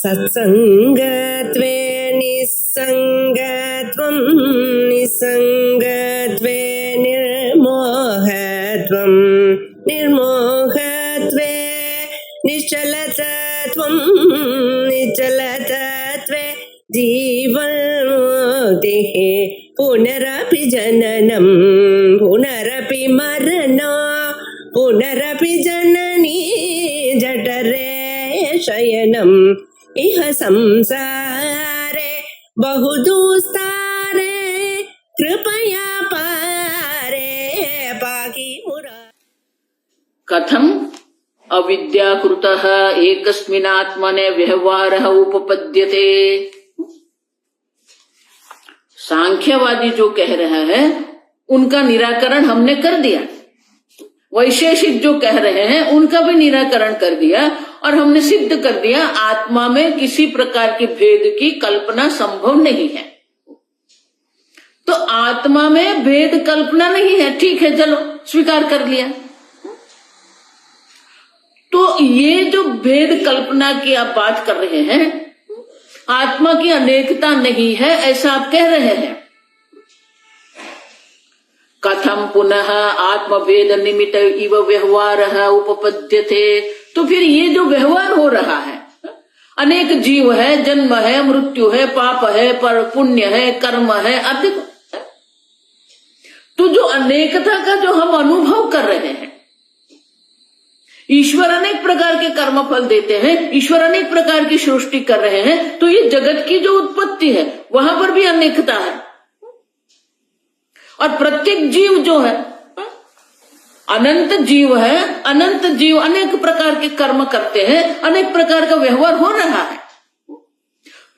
सत्संगत्वे निस्संगत्वं निस्संगत्वे निर्मोहत्वं निर्मोहत्वे निश्चलतत्वं निश्चलतत्वे जीवन्मुक्तिः पुनरपि जननं पुनरपि मरणं पुनरपि जननी जठरे शयनम् इह संसारे बहुदुस्तारे कृपया पारे पाहि मुरारे। कथम अविद्याकृतः एकस्मिनात्मने व्यवहारः उपपद्यते। सांख्यवादी जो कह रहा है उनका निराकरण हमने कर दिया, वैशेषिक जो कह रहे हैं उनका भी निराकरण कर दिया और हमने सिद्ध कर दिया आत्मा में किसी प्रकार की भेद की कल्पना संभव नहीं है। तो आत्मा में भेद कल्पना नहीं है, ठीक है, चलो स्वीकार कर लिया। तो ये जो भेद कल्पना की आप बात कर रहे हैं, आत्मा की अनेकता नहीं है ऐसा आप कह रहे हैं। कथम पुनः आत्मभेद निमित्त इव व्यवहारः उपपद्यते। तो फिर ये जो व्यवहार हो रहा है, अनेक जीव है, जन्म है, मृत्यु है, पाप है, पर पुण्य है, कर्म है, अब देखो तो जो अनेकता का जो हम अनुभव कर रहे हैं, ईश्वर अनेक प्रकार के कर्म फल देते हैं, ईश्वर अनेक प्रकार की सृष्टि कर रहे हैं, तो ये जगत की जो उत्पत्ति है वहां पर भी अनेकता है। और प्रत्येक जीव जो है अनंत जीव है, अनंत जीव अनेक प्रकार के कर्म करते हैं, अनेक प्रकार का व्यवहार हो रहा है।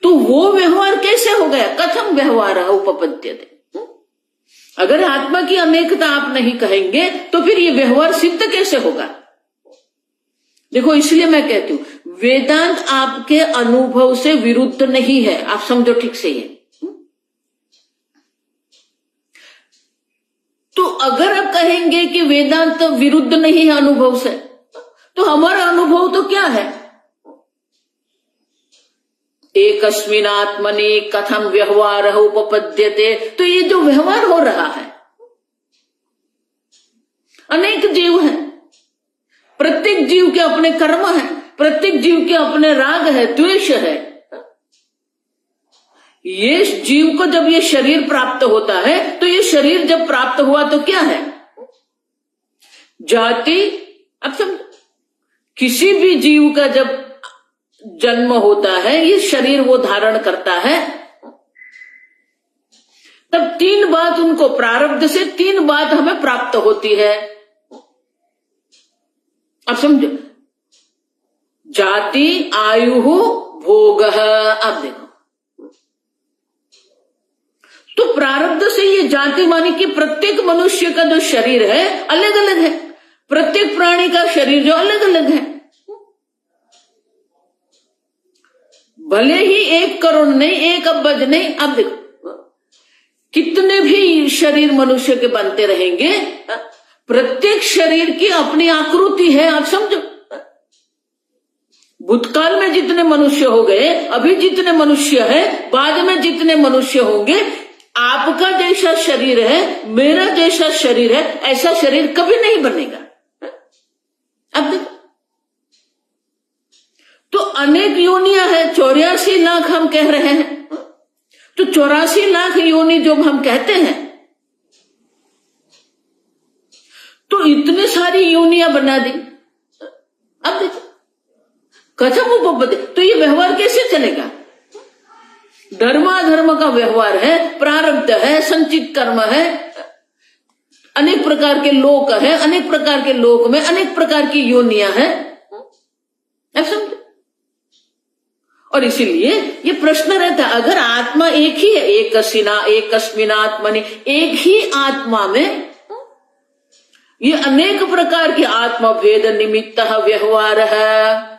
तो वो व्यवहार कैसे हो गया? कथम व्यवहार उपपद्यते। अगर आत्मा की अनेकता आप नहीं कहेंगे तो फिर ये व्यवहार सिद्ध कैसे होगा? देखो, इसलिए मैं कहती हूं वेदांत आपके अनुभव से विरुद्ध नहीं है, आप समझो ठीक से ये। तो अगर आप कहेंगे कि वेदांत विरुद्ध नहीं है अनुभव से, तो हमारा अनुभव तो क्या है? एकस्मिनात्मनि कथम व्यवहारः उपपद्यते। तो ये जो व्यवहार हो रहा है, अनेक जीव हैं, प्रत्येक जीव के अपने कर्म है, प्रत्येक जीव के अपने राग है, द्वेष है। ये जीव को जब ये शरीर प्राप्त होता है, तो ये शरीर जब प्राप्त हुआ तो क्या है? जाति। अब समझो, किसी भी जीव का जब जन्म होता है, ये शरीर वो धारण करता है, तब तीन बात उनको प्रारब्ध से तीन बात हमें प्राप्त होती है। अब समझो, जाति, आयु, भोग। अब देखो, तो प्रारब्ध से ये जाति मानी कि प्रत्येक मनुष्य का जो शरीर है अलग अलग है, प्रत्येक प्राणी का शरीर जो अलग अलग है। भले ही 1 करोड़ नहीं, 1 अब्ज नहीं, अब देखो कितने भी शरीर मनुष्य के बनते रहेंगे, प्रत्येक शरीर की अपनी आकृति है। आप समझो, भूतकाल में जितने मनुष्य हो गए, अभी जितने मनुष्य है, बाद में जितने मनुष्य होंगे, आपका जैसा शरीर है, मेरा जैसा शरीर है, ऐसा शरीर कभी नहीं बनेगा। अब देखो, तो अनेक योनियां हैं, 84 लाख हम कह रहे हैं। तो 84 लाख योनि जो हम कहते हैं, तो इतने सारी योनियां बना दी। अब देखो, कथम उपपद्य। तो ये व्यवहार कैसे चलेगा? धर्माधर्म का व्यवहार है, प्रारब्ध है, संचित कर्म है, अनेक प्रकार के लोक है, अनेक प्रकार के लोक में अनेक प्रकार की योनियां हैं। अब समझो, और इसीलिए ये प्रश्न रहता है, अगर आत्मा एक ही है, एकस्मिनात्मनि, एक ही आत्मा में ये अनेक प्रकार के आत्मा भेद निमित्त व्यवहार है,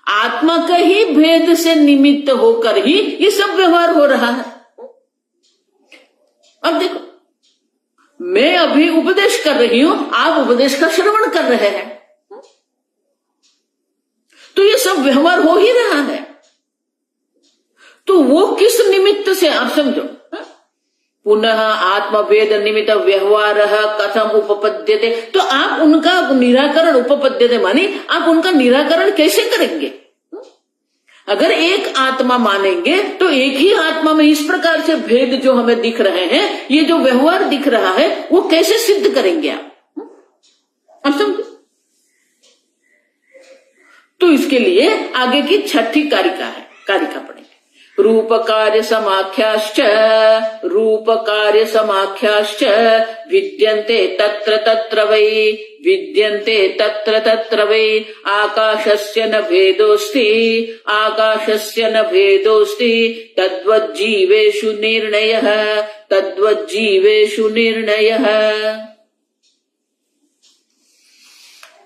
आत्मा का ही भेद से निमित्त होकर ही ये सब व्यवहार हो रहा है। अब देखो, मैं अभी उपदेश कर रही हूं, आप उपदेश का श्रवण कर रहे हैं, तो ये सब व्यवहार हो ही रहा है। वो किस निमित्त से, आप समझो, पुनः आत्मभेद निमित्त व्यवहार कथम उपपद्यते, तो आप उनका निराकरण, उपपद्यते माने आप उनका निराकरण कैसे करेंगे? अगर एक आत्मा मानेंगे तो एक ही आत्मा में इस प्रकार से भेद जो हमें दिख रहे हैं, ये जो व्यवहार दिख रहा है, वो कैसे सिद्ध करेंगे आप समझे? तो इसके लिए आगे की छठी कारिका पढ़ेंगे। रूप कार्य समाख्याश्च विद्यन्ते तत्र तत्र वै, विद्यन्ते तत्र तत्र वै, आकाशस्य न भेदोऽस्ति तद्वज्जीवेषु निर्णयः।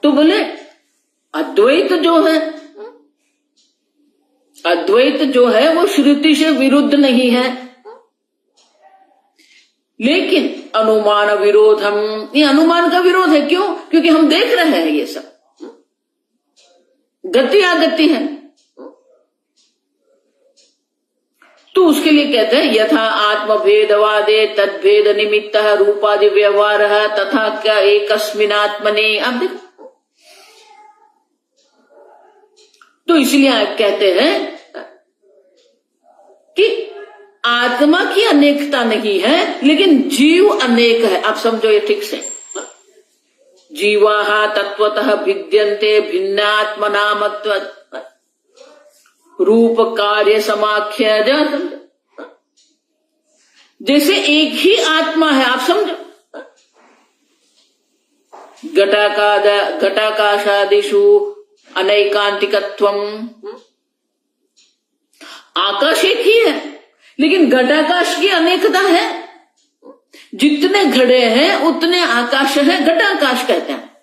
तो बोले अद्वैत जो है वो श्रुति से विरुद्ध नहीं है, लेकिन अनुमान विरोधम, ये अनुमान का विरोध है। क्यों? क्योंकि हम देख रहे हैं ये सब गति आगति है। तो उसके लिए कहते हैं यथा आत्मभेदवादे तद्भेद निमित्त रूपादि व्यवहार तथा क्या एकस्मिनात्मने। आप देखो, तो इसलिए आप कहते हैं कि आत्मा की अनेकता नहीं है, लेकिन जीव अनेक है। आप समझो ये ठीक से, जीवाः तत्वतः भिद्यन्ते भिन्नात्मनामत्व रूप कार्य समाख्य। जैसे एक ही आत्मा है, आप समझो, घटाकाशादिषु अनैकांतिकत्वम, आकाश एक ही है लेकिन घटाकाश की अनेकता है। जितने घड़े हैं उतने आकाश है, घटाकाश कहते हैं।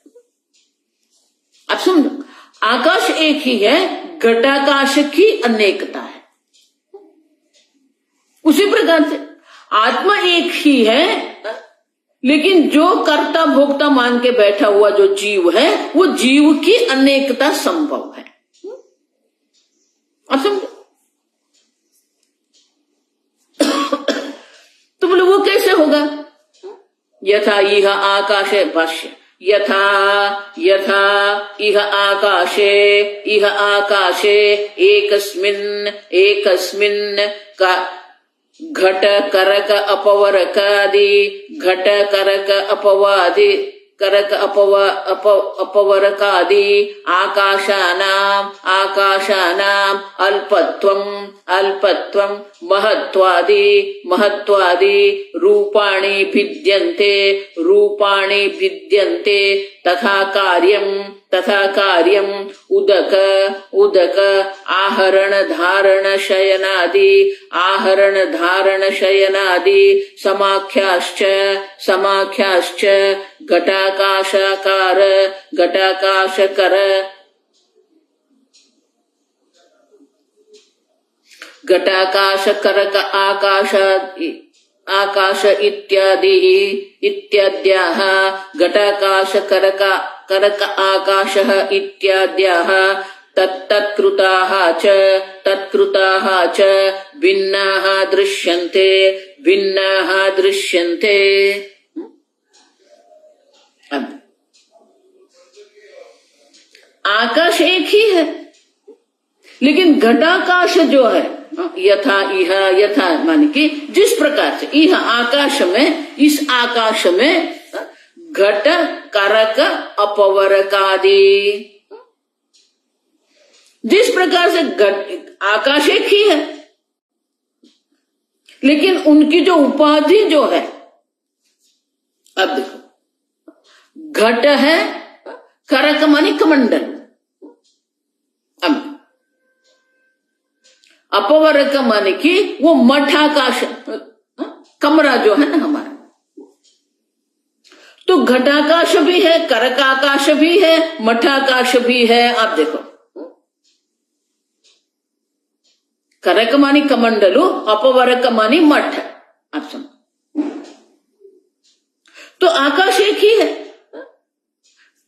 आप समझो, आकाश एक ही है, घटाकाश की अनेकता है। उसी प्रकार से आत्मा एक ही है, लेकिन जो कर्ता भोक्ता मान के बैठा हुआ जो जीव है, वो जीव की अनेकता संभव है। आप समझो, तो बोले वो कैसे होगा? यथा इह आकाशे, भाष्य, यथा इह आकाशे एकस्मिन् का घट करक अपवरकादि आकाशानाम अल्पत्वं महत्वादि रूपाणि भिद्यन्ते तथा कार्यम उदक आहरण धारण शयनादि समाख्याश्च घटाकाशकरक आकाश इत्याद्याः घटाकाशकरक आकाशः इत्याद्याः तत्कृताः च भिन्नाः दृश्यन्ते। आकाश एक ही है, लेकिन घटाकाश जो है, यथा माने कि जिस प्रकार से इह आकाश में, इस आकाश में घट करक अपवरकादि, जिस प्रकार से आकाश एक ही है, लेकिन उनकी जो उपाधि जो है, अब देखो, घट है, करक मानी कमंडल, अपवरक माने कि वो मठाकाश, कमरा जो है ना हमारा। तो घटाकाश भी है, करकाकाश भी है, मठाकाश भी है। आप देखो, करक मानी कमंडलु, अपवरक मानी मठ। आप समझो, तो आकाश एक ही है।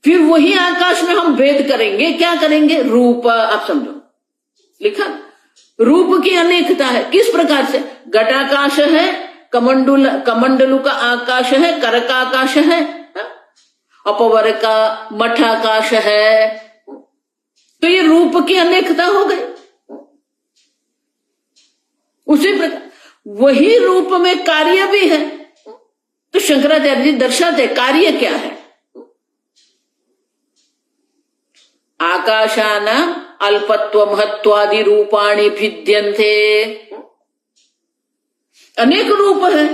फिर वही आकाश में हम भेद करेंगे, क्या करेंगे? रूप। आप समझो, लिखा रूप की अनेकता है। किस प्रकार से? घटाकाश है, कमंडलू का आकाश है, कर का आकाश है, अपवर का मठाकाश है। तो ये रूप की अनेकता हो गई। उसी प्रकार वही रूप में कार्य भी है। तो शंकराचार्य जी दर्शाते कार्य क्या है। आकाशानाम अल्पत्व महत्वादि रूपाणि भिद्यन्ते। अनेक रूप है।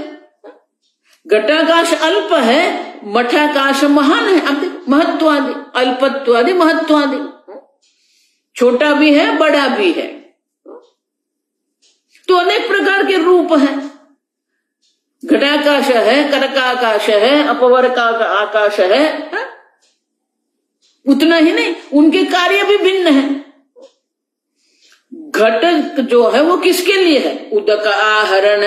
घटाकाश अल्प है, मठाकाश महान है। अब महत्वादि, अल्पत्वादि, महत्वादि, छोटा भी है बड़ा भी है। तो अनेक प्रकार के रूप हैं। घटाकाश है, करकाकाश है, अपवर का आकाश है। उतना ही नहीं, उनके कार्य भी भिन्न है। घट जो है वो किसके लिए है? उदक आहरण,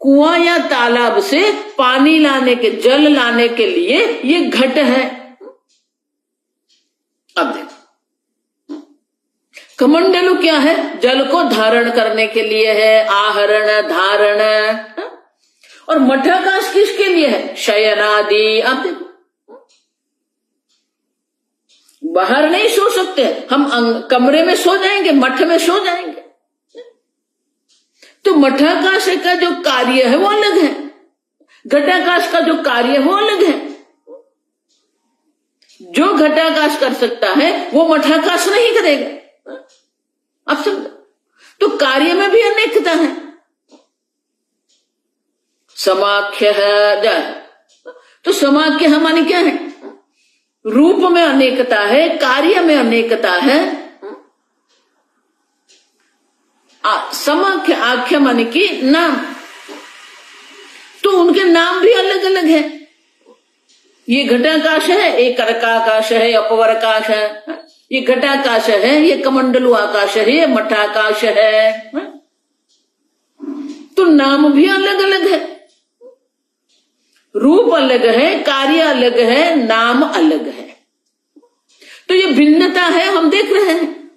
कुआं या तालाब से पानी लाने के, जल लाने के लिए ये घट है। अब देखो कमंडलू क्या है? जल को धारण करने के लिए है, आहरण, धारण। और मठाकाश किसके लिए है? शयनादि। आप देखो बाहर नहीं सो सकते हम, कमरे में सो जाएंगे, मठ में सो जाएंगे। तो मठाकाश का जो कार्य है वो अलग है, घटाकाश का जो कार्य है वो अलग है। जो घटाकाश कर सकता है वो मठाकाश नहीं करेगा। अब समझो, तो कार्य में भी अनेकता है। समाख्य है, तो समाख्य हमारी क्या है? रूप में अनेकता है, कार्य में अनेकता है। समाख्य, आख्य माने कि नाम, तो उनके नाम भी अलग अलग है। ये घटाकाश है, एक करकाकाश है, अपवरकाश है। ये घटाकाश है, ये कमंडलू आकाश है, ये मठाकाश है। तो नाम भी अलग अलग है। रूप अलग है, कार्य अलग है, नाम अलग है। तो ये भिन्नता है, हम देख रहे हैं।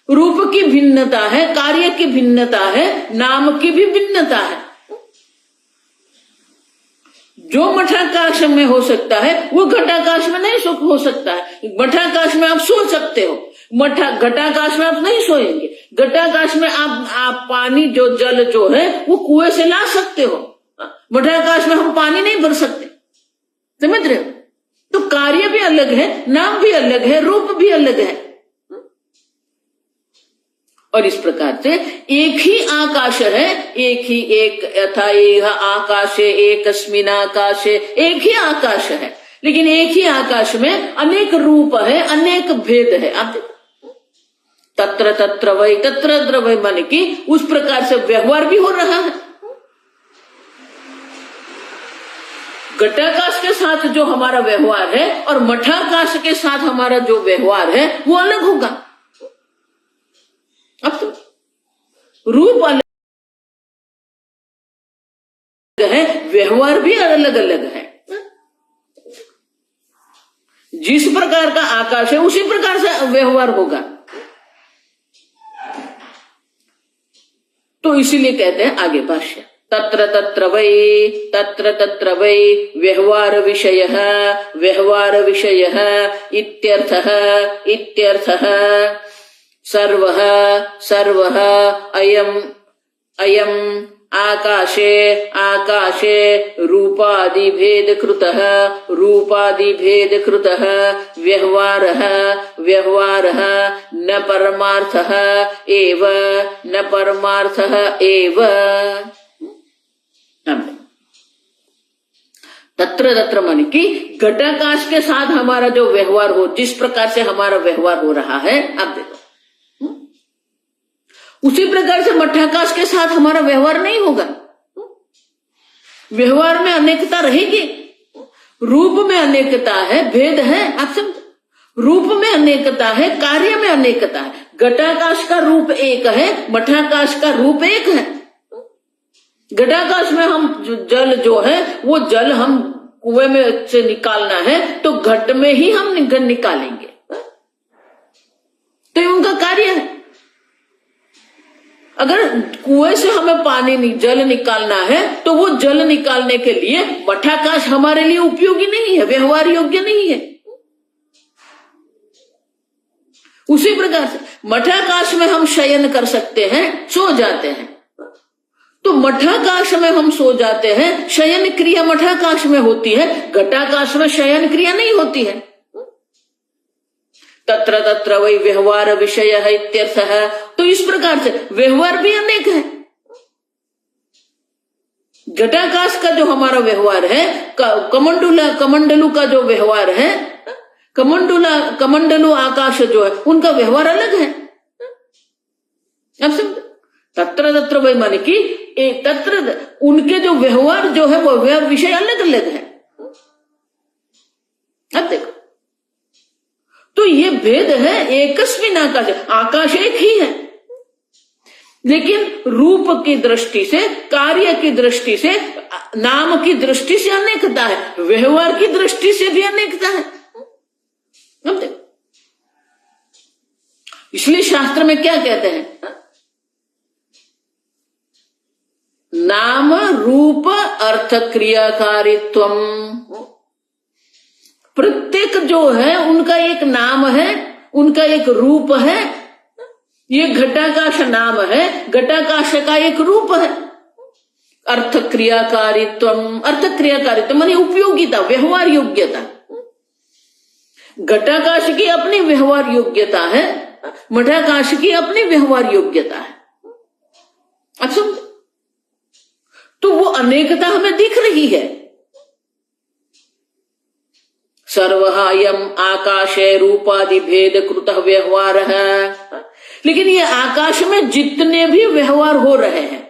रूप की भिन्नता है, कार्य की भिन्नता है, नाम की भी भिन्नता है। जो मठाकाश में हो सकता है वो घटाकाश में नहीं हो सकता है। मठाकाश में आप सो सकते हो, घटाकाश में आप नहीं सोएंगे। घटाकाश में आप पानी, जो जल जो है वो कुएं से ला सकते हो। मठाकाश में हम पानी नहीं भर सकते। समझ रहे हो? तो कार्य भी अलग है, नाम भी अलग है, रूप भी अलग है। और इस प्रकार से एक ही आकाश है, एक यथा एह आकाशे एकस्मिन् आकाशे, एक ही आकाश है, लेकिन एक ही आकाश में अनेक रूप है, अनेक भेद है। आप देखो तत्र तत्र वै, तत्र तत्र वै माने कि उस प्रकार से व्यवहार भी हो रहा है। घटाकाश के साथ जो हमारा व्यवहार है और मठाकाश के साथ हमारा जो व्यवहार है वो अलग होगा। अब तो रूप अलग है, व्यवहार भी अलग अलग है। जिस प्रकार का आकाश है उसी प्रकार से व्यवहार होगा। तो इसीलिए कहते हैं आगे भाष्य, तत्र तत्र वै व्यवहार विषयः इत्यर्थः सर्वः अयम् आकाशे रूपादिभेदकृतः व्यवहारः न परमार्थः एव। तत्र माने कि घटाकाश के साथ हमारा जो व्यवहार हो, जिस प्रकार से हमारा व्यवहार हो रहा है, आप देखो उसी प्रकार से मठाकाश के साथ हमारा व्यवहार नहीं होगा। व्यवहार में अनेकता रहेगी, रूप में अनेकता है, भेद है। आप समझो, रूप में अनेकता है, कार्य में अनेकता है। घटाकाश का रूप एक है, मठाकाश का रूप एक है। घटाकाश में हम जल जो है वो जल हम कुएं में से निकालना है तो घट में ही हम निकालेंगे, तो ये उनका कार्य है। अगर कुएं से हमें जल निकालना है तो वो जल निकालने के लिए मठाकाश हमारे लिए उपयोगी नहीं है, व्यवहार योग्य नहीं है। उसी प्रकार से मठाकाश में हम शयन कर सकते हैं, सो जाते हैं, तो मठाकाश में हम सो जाते हैं, शयन क्रिया मठाकाश में होती है, घटाकाश में शयन क्रिया नहीं होती है। तत्र तत्र वही व्यवहार विषय है इत्यर्थ है। तो इस प्रकार से व्यवहार भी अनेक है। घटाकाश का जो हमारा व्यवहार है, कमंडलू का जो व्यवहार है, कमंडलू आकाश जो है उनका व्यवहार अलग है। अब समझ, तत्र तत्र वही माने कि तत्र उनके जो व्यवहार जो है वो व्यवहार विषय अलग अलग है। अब देखो, तो ये भेद है एकस्मिन आकाश, आकाश एक ही है, लेकिन रूप की दृष्टि से, कार्य की दृष्टि से, नाम की दृष्टि से अनेकता है, व्यवहार की दृष्टि से भी अनेकता है। अब देखो, इसलिए शास्त्र में क्या कहते हैं, नाम रूप अर्थ क्रियाकारित्वम, प्रत्येक जो है उनका एक नाम है, उनका एक रूप है। ये घटाकाश नाम है, घटाकाश का एक रूप है। अर्थ क्रियाकारित्वम, अर्थ क्रियाकारित्व माने उपयोगिता, व्यवहार योग्यता। घटाकाश की अपनी व्यवहार योग्यता है, मठाकाश की अपनी व्यवहार योग्यता है। अब समझ, तो वो अनेकता हमें दिख रही है। सर्वहायम आकाशे रूपादि भेद कृत व्यवहार है, लेकिन ये आकाश में जितने भी व्यवहार हो रहे हैं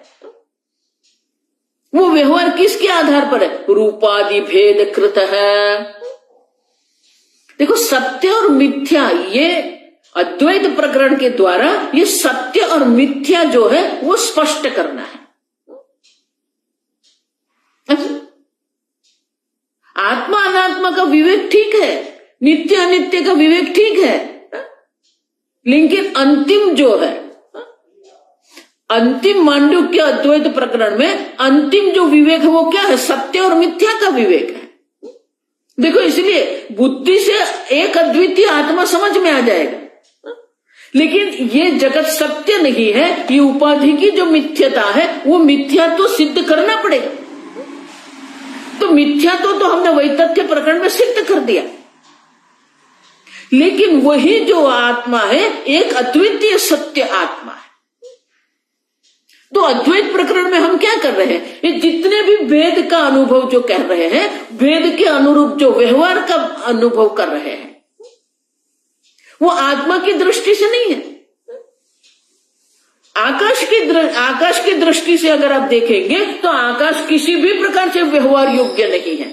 वो व्यवहार किसके आधार पर है, रूपादि भेद कृत है। देखो, सत्य और मिथ्या, ये अद्वैत प्रकरण के द्वारा ये सत्य और मिथ्या जो है वो स्पष्ट करना है। आत्मा अनात्मा का विवेक ठीक है, नित्य अनित्य का विवेक ठीक है, लेकिन अंतिम जो है, अंतिम मांडुक्य अद्वैत प्रकरण में अंतिम जो विवेक है वो क्या है, सत्य और मिथ्या का विवेक है। देखो, इसलिए बुद्धि से एक अद्वितीय आत्मा समझ में आ जाएगा, लेकिन ये जगत सत्य नहीं है, ये उपाधि की जो मिथ्यता है वो मिथ्या तो सिद्ध करना पड़ेगा। तो मिथ्या तो हमने वैतथ्य प्रकरण में सिद्ध कर दिया, लेकिन वही जो आत्मा है एक अद्वितीय सत्य आत्मा है। तो अद्वैत प्रकरण में हम क्या कर रहे हैं, ये जितने भी वेद का अनुभव जो कर रहे हैं, वेद के अनुरूप जो व्यवहार का अनुभव कर रहे हैं, वो आत्मा की दृष्टि से नहीं है। आकाश की दृष्टि से अगर आप देखेंगे तो आकाश किसी भी प्रकार से व्यवहार योग्य नहीं है।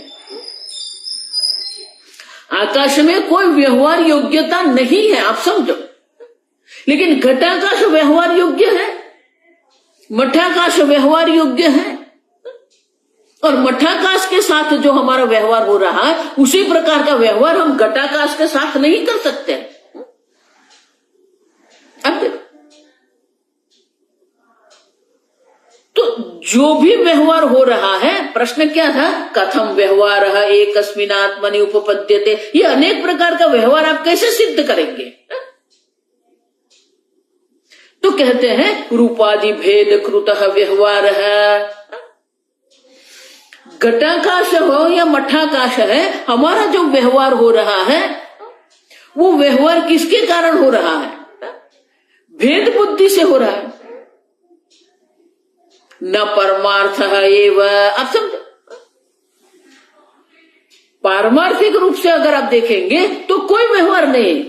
आकाश में कोई व्यवहार योग्यता नहीं है, आप समझो। लेकिन घटाकाश व्यवहार योग्य है, मठाकाश व्यवहार योग्य है, और मठाकाश के साथ जो हमारा व्यवहार हो रहा है उसी प्रकार का व्यवहार हम घटाकाश के साथ नहीं कर सकते। अब तो जो भी व्यवहार हो रहा है, प्रश्न क्या था, कथम व्यवहार एकस्मिन् आत्मनि उपपद्यते, ये अनेक प्रकार का व्यवहार आप कैसे सिद्ध करेंगे। तो कहते हैं रूपादि भेद कृतः व्यवहार है। घटाकाश हो या मठाकाश है, हमारा जो व्यवहार हो रहा है वो व्यवहार किसके कारण हो रहा है, भेद बुद्धि से हो रहा है, न परमार्थ एव। अब समझो, पारमार्थिक रूप से अगर आप देखेंगे तो कोई व्यवहार नहीं,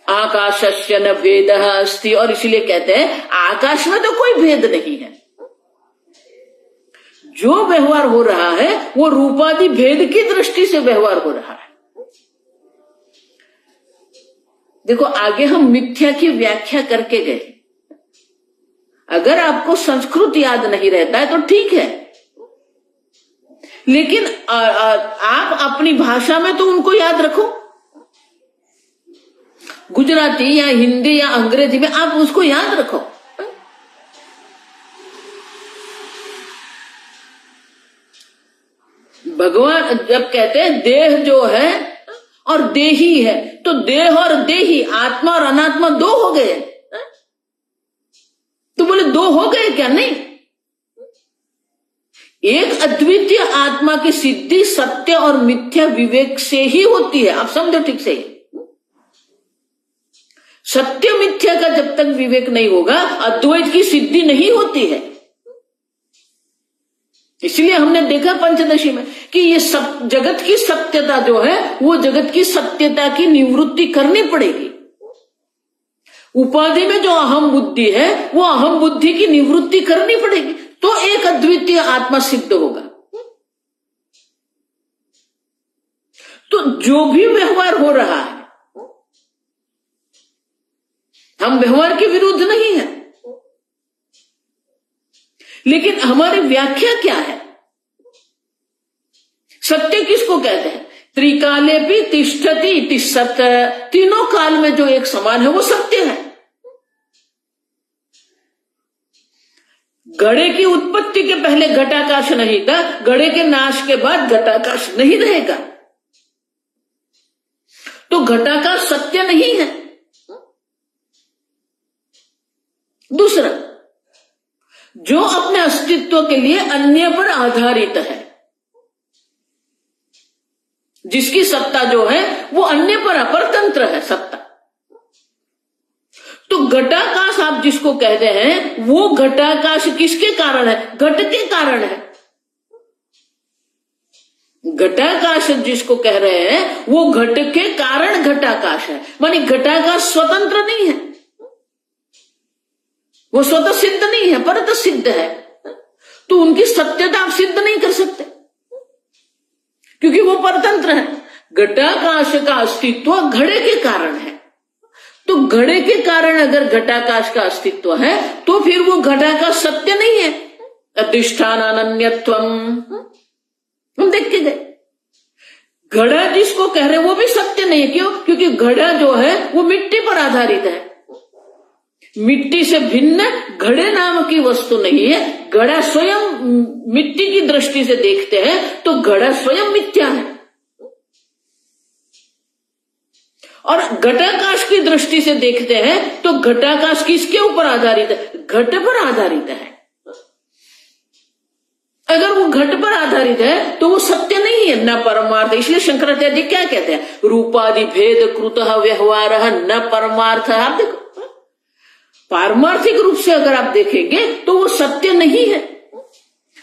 आकाशस्य न भेदः अस्ति, और इसलिए कहते हैं आकाश में तो कोई भेद नहीं है। जो व्यवहार हो रहा है वो रूपादि भेद की दृष्टि से व्यवहार हो रहा है। देखो, आगे हम मिथ्या की व्याख्या करके गए। अगर आपको संस्कृत याद नहीं रहता है तो ठीक है, लेकिन आप अपनी भाषा में तो उनको याद रखो। गुजराती या हिंदी या अंग्रेजी में, आप उसको याद रखो। भगवान जब कहते हैं देह जो है और देही है, तो देह और देही, आत्मा और अनात्मा दो हो गए। तो बोले दो हो गए क्या? नहीं, एक अद्वितीय आत्मा की सिद्धि सत्य और मिथ्या विवेक से ही होती है। आप समझो ठीक से, सत्य मिथ्या का जब तक विवेक नहीं होगा, अद्वैत की सिद्धि नहीं होती है। इसलिए हमने देखा पंचदशी में कि ये सब जगत की सत्यता जो है, वो जगत की सत्यता की निवृत्ति करनी पड़ेगी। उपाधि में जो अहम बुद्धि है, वो अहम बुद्धि की निवृत्ति करनी पड़ेगी, तो एक अद्वितीय आत्मा सिद्ध होगा। तो जो भी व्यवहार हो रहा है, हम व्यवहार के विरुद्ध नहीं है, लेकिन हमारी व्याख्या क्या है? सत्य किसको कहते हैं? त्रिकाले भी तिष्ठति इति सत्य, तीनों काल में जो एक समान है वो सत्य है। घड़े की उत्पत्ति के पहले घटाकाश नहीं था, घड़े के नाश के बाद घटाकाश नहीं रहेगा, तो घटाकाश सत्य नहीं है। दूसरा, जो अपने अस्तित्व के लिए अन्य पर आधारित है, जिसकी सत्ता जो है वो अन्य पर अपरतंत्र है सत्ता, तो घटाकाश आप जिसको कहते हैं, वो घटाकाश किसके कारण है? घट के कारण है। घटाकाश जिसको कह रहे हैं, वो घट के कारण घटाकाश है। मानी घटाकाश स्वतंत्र नहीं है, वो स्वतः सिद्ध नहीं है, परत सिद्ध है। तो उनकी सत्यता आप सिद्ध नहीं कर सकते, क्योंकि वो परतंत्र है। घटाकाश का अस्तित्व घड़े के कारण है, तो घड़े के कारण अगर घटाकाश का अस्तित्व है, तो फिर वो घटाकाश सत्य नहीं है। अधिष्ठान अनन्यत्वम, हम देख के गए। घड़ा जिसको कह रहे वो भी सत्य नहीं है। क्यों? क्योंकि घड़ा जो है वो मिट्टी पर आधारित है, मिट्टी से भिन्न घड़े नाम की वस्तु नहीं है। घड़ा स्वयं मिट्टी की दृष्टि से देखते हैं तो घड़ा स्वयं मिथ्या है, और घटाकाश की दृष्टि से देखते हैं तो घटाकाश किसके ऊपर आधारित है? घट पर आधारित है। अगर वो घट पर आधारित है तो वो सत्य नहीं है, न परमार्थ। इसलिए शंकराचार्य क्या कहते हैं? रूपादि भेद कृतः व्यवहार न परमार्थ। आप देखो, पारमार्थिक रूप से अगर आप देखेंगे तो वो सत्य नहीं है,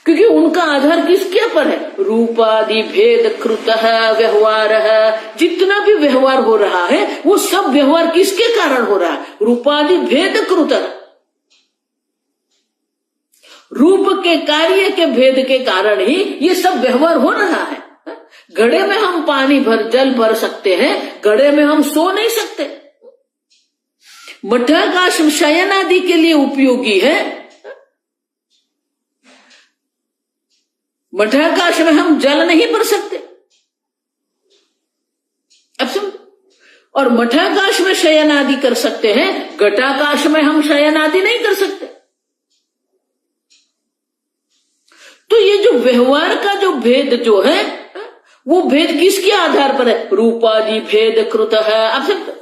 क्योंकि उनका आधार किसके पर है? रूपादि भेद कृतः व्यवहार। जितना भी व्यवहार हो रहा है वो सब व्यवहार किसके कारण हो रहा है? रूपादि भेद कृतः, रूप के कार्य के भेद के कारण ही ये सब व्यवहार हो रहा है। घड़े में हम पानी जल भर सकते हैं, घड़े में हम सो नहीं सकते। मठाकाश शयन आदि के लिए उपयोगी है, मठाकाश में हम जल नहीं भर सकते। अब समझ, और मठाकाश में शयन आदि कर सकते हैं, घटाकाश में हम शयन आदि नहीं कर सकते। तो ये जो व्यवहार का जो भेद जो है, वो भेद किसके आधार पर है? रूपादि भेद कृतः। अब समझ,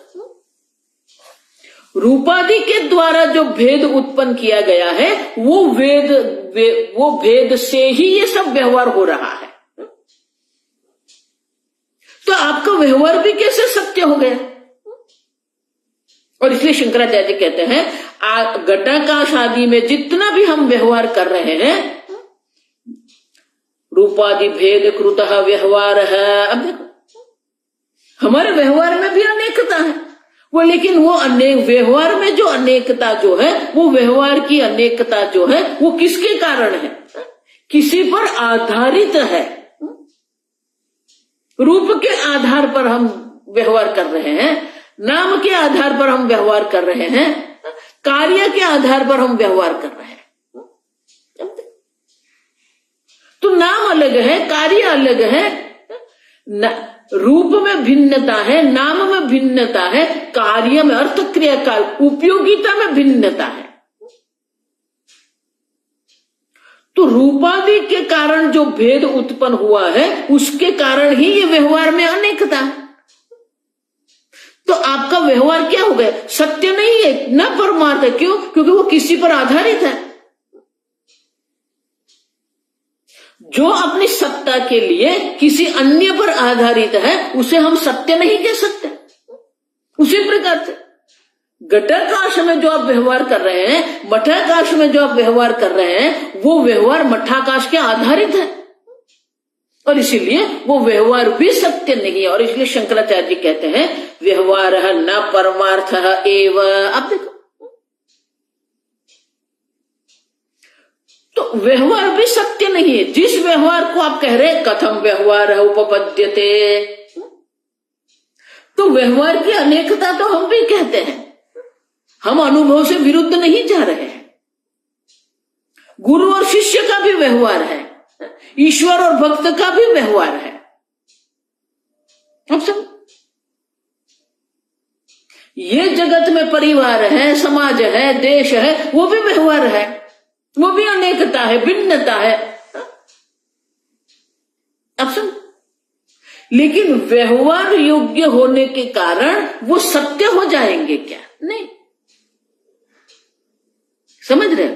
रूपादि के द्वारा जो भेद उत्पन्न किया गया है, वो भेद से ही ये सब व्यवहार हो रहा है। तो आपका व्यवहार भी कैसे सत्य हो गया? और इसलिए शंकराचार्य कहते हैं घटाकाश आदि में जितना भी हम व्यवहार कर रहे हैं, रूपादि भेद कृतः व्यवहार है। अब देखो, हमारे व्यवहार में भी अनेकता है, वो लेकिन वो अनेक व्यवहार में जो अनेकता जो है, वो व्यवहार की अनेकता जो है वो किसके कारण है? किसी पर आधारित है। रूप के आधार पर हम व्यवहार कर रहे हैं, नाम के आधार पर हम व्यवहार कर रहे हैं, कार्य के आधार पर हम व्यवहार कर रहे हैं। तो नाम अलग है, कार्य अलग है। रूप में भिन्नता है, नाम में भिन्नता है, कार्य में, अर्थ क्रिया काल, उपयोगिता में भिन्नता है। तो रूपादि के कारण जो भेद उत्पन्न हुआ है, उसके कारण ही ये व्यवहार में अनेकता है। तो आपका व्यवहार क्या हो गया? सत्य नहीं है, न परमार्थ है। क्यों? क्योंकि वो किसी पर आधारित है। जो अपनी सत्ता के लिए किसी अन्य पर आधारित है, उसे हम सत्य नहीं कह सकते। उसी प्रकार से घटाकाश में जो आप व्यवहार कर रहे हैं, मठाकाश में जो आप व्यवहार कर रहे हैं, वो व्यवहार मठाकाश के आधारित है, और इसीलिए वो व्यवहार भी सत्य नहीं है। और इसलिए शंकराचार्य जी कहते हैं व्यवहार न परमार्थ एव। अब देखो, तो व्यवहार भी सत्य नहीं है। जिस व्यवहार को आप कह रहे हैं कथम व्यवहार उपपद्यते, तो व्यवहार की अनेकता तो हम भी कहते हैं। हम अनुभव से विरुद्ध नहीं जा रहे हैं। गुरु और शिष्य का भी व्यवहार है, ईश्वर और भक्त का भी व्यवहार है। अब सब ये जगत में परिवार है, समाज है, देश है, वो भी व्यवहार है, वो भी अनेकता है, भिन्नता है। अब सुन, लेकिन व्यवहार योग्य होने के कारण वो सत्य हो जाएंगे क्या? नहीं। समझ रहे हो?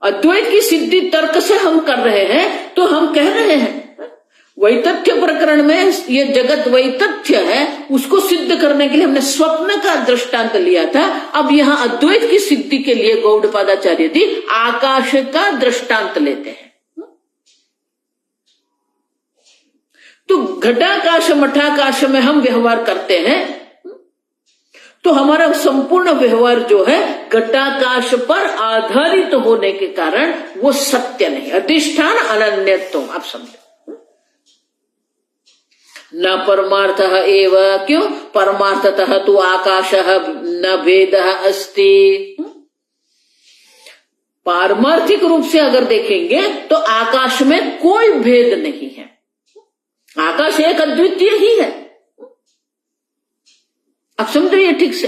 अद्वैत की सिद्धि तर्क से हम कर रहे हैं, तो हम कह रहे हैं वैतथ्य प्रकरण में ये जगत वैतथ्य है, उसको सिद्ध करने के लिए हमने स्वप्न का दृष्टांत लिया था। अब यहां अद्वैत की सिद्धि के लिए गौड़पादाचार्य जी आकाश का दृष्टांत लेते हैं। तो घटाकाश मठाकाश में हम व्यवहार करते हैं, तो हमारा संपूर्ण व्यवहार जो है घटाकाश पर आधारित होने के कारण वो सत्य नहीं। अधिष्ठान अनन्यत्व, आप समझो, न परमार्थ एव। क्यों? परमार्थतः तो आकाश न भेद अस्ति। पारमार्थिक रूप से अगर देखेंगे तो आकाश में कोई भेद नहीं है। आकाश एक अद्वितीय ही है। अब समझिए ठीक से,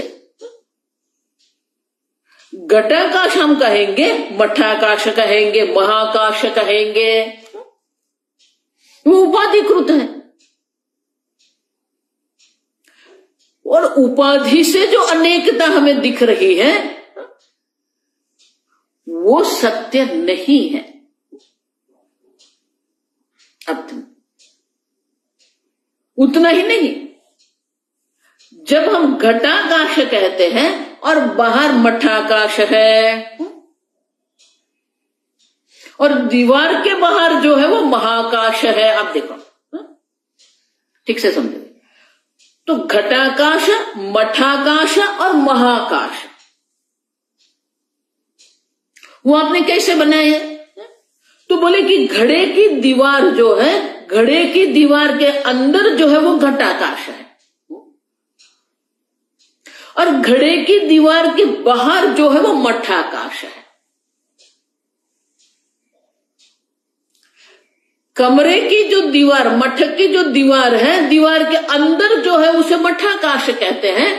घटाकाश हम कहेंगे, मठाकाश कहेंगे, महाकाश कहेंगे, वो उपाधिकृत है। और उपाधि से जो अनेकता हमें दिख रही है, वो सत्य नहीं है। अब उतना ही नहीं, जब हम घटाकाश कहते हैं और बाहर मठाकाश है, और दीवार के बाहर जो है वो महाकाश है। आप देखो ठीक से समझो, तो घटाकाश, मठाकाश और महाकाश वो आपने कैसे बनाए हैं? तो बोले कि घड़े की दीवार जो है, घड़े की दीवार के अंदर जो है वो घटाकाश है, और घड़े की दीवार के बाहर जो है वो मठाकाश है। कमरे की जो दीवार, मठ की जो दीवार है, दीवार के अंदर जो है उसे मठाकाश कहते हैं,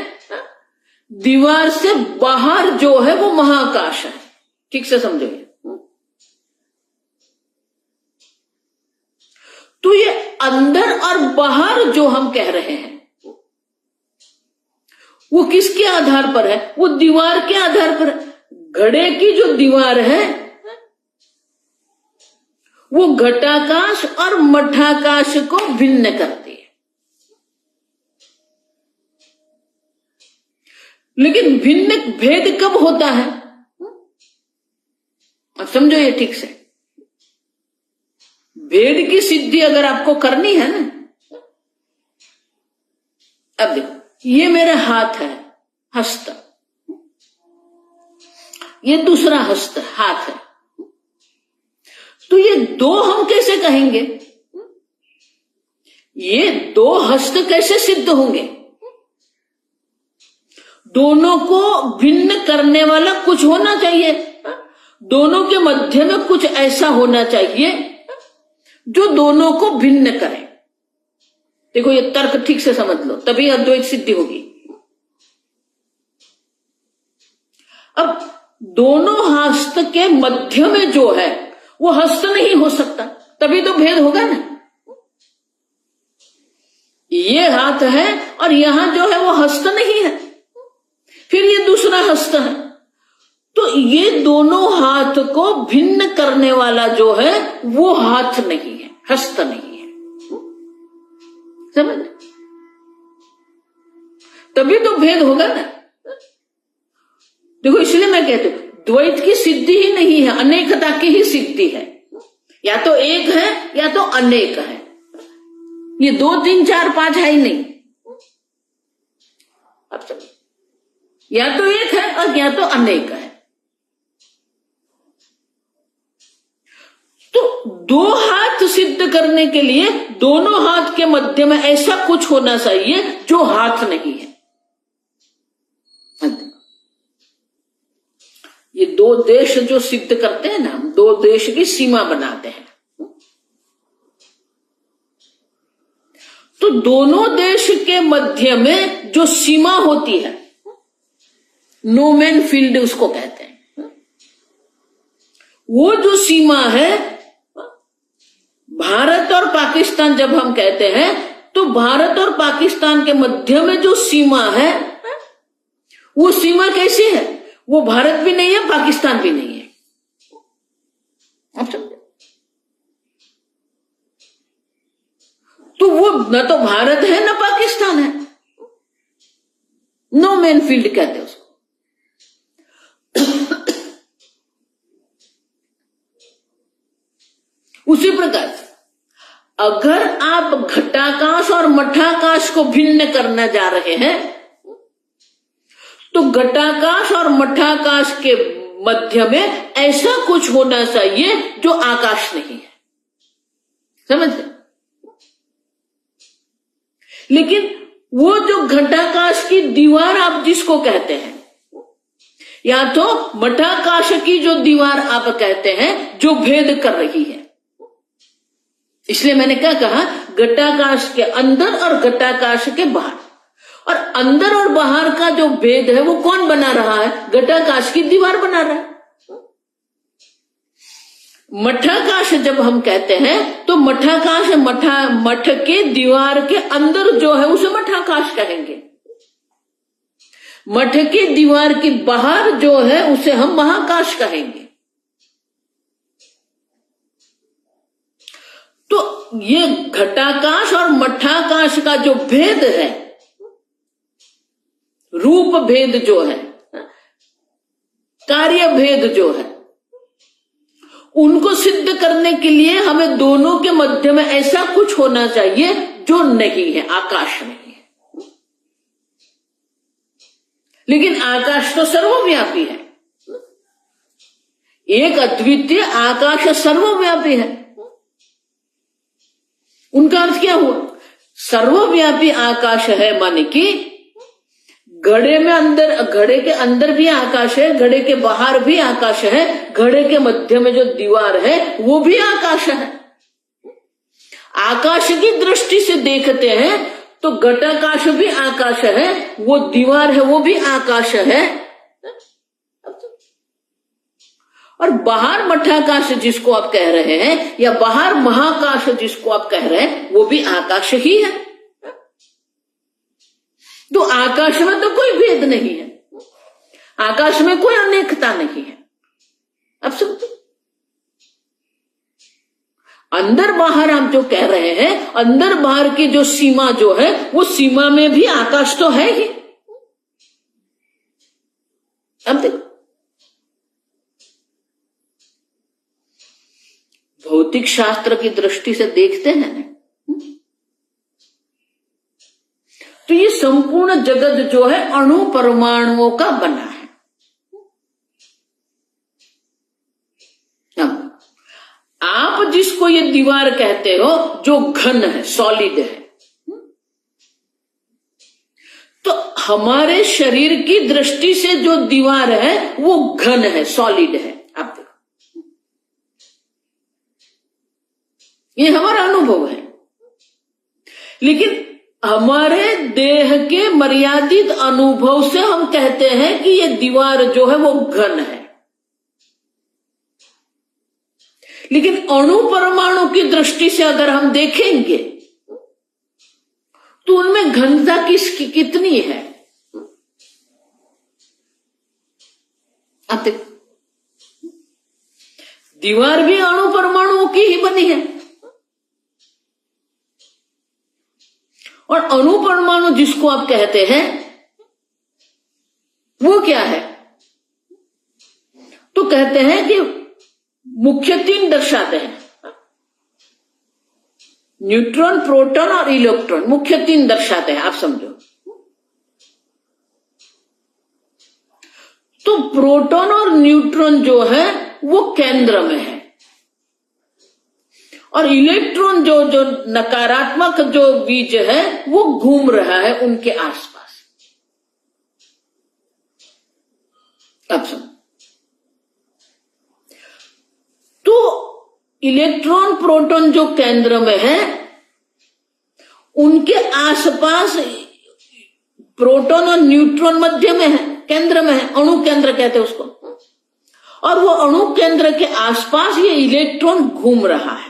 दीवार से बाहर जो है वो महाकाश है। ठीक से समझिए। तो ये अंदर और बाहर जो हम कह रहे हैं वो किसके आधार पर है? वो दीवार के आधार पर है। घड़े की जो दीवार है वो घटाकाश और मठाकाश को भिन्न करती है। लेकिन भिन्न भेद कब होता है? अब समझो ये ठीक से, भेद की सिद्धि अगर आपको करनी है ना, अब देखो, ये मेरा हाथ है, हस्त, ये दूसरा हस्त हाथ है, तो ये दो हम कैसे कहेंगे? ये दो हस्त कैसे सिद्ध होंगे? दोनों को भिन्न करने वाला कुछ होना चाहिए, दोनों के मध्य में कुछ ऐसा होना चाहिए जो दोनों को भिन्न करे। देखो ये तर्क ठीक से समझ लो, तभी अद्वैत सिद्धि होगी। अब दोनों हस्त के मध्य में जो है वो हस्त नहीं हो सकता, तभी तो भेद होगा ना। ये हाथ है और यहां जो है वो हस्त नहीं है, फिर ये दूसरा हस्त है, तो ये दोनों हाथ को भिन्न करने वाला जो है वो हाथ नहीं है, हस्त नहीं है। समझ? तभी तो भेद होगा ना। देखो इसलिए मैं कहती हूं द्वैत की सिद्धि ही नहीं है, अनेकता की ही सिद्धि है। या तो एक है या तो अनेक है, ये 2 3 4 5 है ही नहीं। अब चलो, या तो एक है और या तो अनेक है। तो 2 हाथ सिद्ध करने के लिए दोनों हाथ के मध्य में ऐसा कुछ होना चाहिए जो हाथ नहीं है। ये 2 देश जो सिद्ध करते हैं ना, हम 2 देश की सीमा बनाते हैं, तो दोनों देश के मध्य में जो सीमा होती है, नो मैन फील्ड उसको कहते हैं। वो जो सीमा है, भारत और पाकिस्तान जब हम कहते हैं तो भारत और पाकिस्तान के मध्य में जो सीमा है वो सीमा कैसी है? वो भारत भी नहीं है, पाकिस्तान भी नहीं है। आप समझे? तो वो न तो भारत है न पाकिस्तान है, नो मैन फील्ड कहते हैं उसको। उसी प्रकार से अगर आप घटाकाश और मठाकाश को भिन्न करने जा रहे हैं तो घटाकाश और मठाकाश के मध्य में ऐसा कुछ होना चाहिए जो आकाश नहीं है। समझे? लेकिन वो जो घटाकाश की दीवार आप जिसको कहते हैं, या तो मठाकाश की जो दीवार आप कहते हैं जो भेद कर रही है, इसलिए मैंने क्या कहा, घटाकाश के अंदर और घटाकाश के बाहर, और अंदर और बाहर का जो भेद है वो कौन बना रहा है? घटाकाश की दीवार बना रहा है। मठाकाश जब हम कहते हैं तो मठाकाश मठ के दीवार के अंदर जो है उसे मठाकाश कहेंगे, मठ की दीवार के बाहर जो है उसे हम महाकाश कहेंगे। तो ये घटाकाश और मठाकाश का जो भेद है, रूप भेद जो है, कार्य भेद जो है, उनको सिद्ध करने के लिए हमें दोनों के मध्य में ऐसा कुछ होना चाहिए जो नहीं है, आकाश नहीं है। लेकिन आकाश तो सर्वव्यापी है, एक अद्वितीय आकाश सर्वव्यापी है। उनका अर्थ क्या हुआ? सर्वव्यापी आकाश है माने कि घड़े में अंदर, घड़े के अंदर भी आकाश है, घड़े के बाहर भी आकाश है, घड़े के मध्य में जो दीवार है वो भी आकाश है। आकाश की दृष्टि से देखते हैं तो घटाकाश भी आकाश है, वो दीवार है वो भी आकाश है, और बाहर मठाकाश जिसको आप कह रहे हैं या बाहर महाकाश जिसको आप कह रहे हैं वो भी आकाश ही है। तो आकाश में तो कोई भेद नहीं है, आकाश में कोई अनेकता नहीं है। अब समझो, अंदर बाहर हम जो कह रहे हैं, अंदर बाहर की जो सीमा जो है वो सीमा में भी आकाश तो है ही। अब देखो, भौतिक शास्त्र की दृष्टि से देखते हैं ना, तो ये संपूर्ण जगत जो है अणु परमाणुओं का बना है। आप जिसको ये दीवार कहते हो जो घन है, सॉलिड है, तो हमारे शरीर की दृष्टि से जो दीवार है वो घन है, सॉलिड है। आप देखो, ये हमारा अनुभव है। लेकिन हमारे देह के मर्यादित अनुभव से हम कहते हैं कि ये दीवार जो है वो घन है। लेकिन अणु परमाणु की दृष्टि से अगर हम देखेंगे तो उनमें घनता किसकी कितनी है? अब देखो, दीवार भी अणु परमाणुओं की ही बनी है, और अणु परमाणु जिसको आप कहते हैं वो क्या है? तो कहते हैं कि मुख्य 3 दर्शाते हैं, न्यूट्रॉन, प्रोटॉन और इलेक्ट्रॉन, मुख्य 3 दर्शाते हैं, आप समझो। तो प्रोटॉन और न्यूट्रॉन जो है वो केंद्र में है, और इलेक्ट्रॉन जो नकारात्मक जो बीज है वो घूम रहा है उनके आसपास। अब सुनो, तो इलेक्ट्रॉन प्रोटॉन जो केंद्र में है उनके आसपास प्रोटॉन और न्यूट्रॉन मध्य में है, केंद्र में है, अणु केंद्र कहते हैं उसको, और वो अणु केंद्र के आसपास ये इलेक्ट्रॉन घूम रहा है।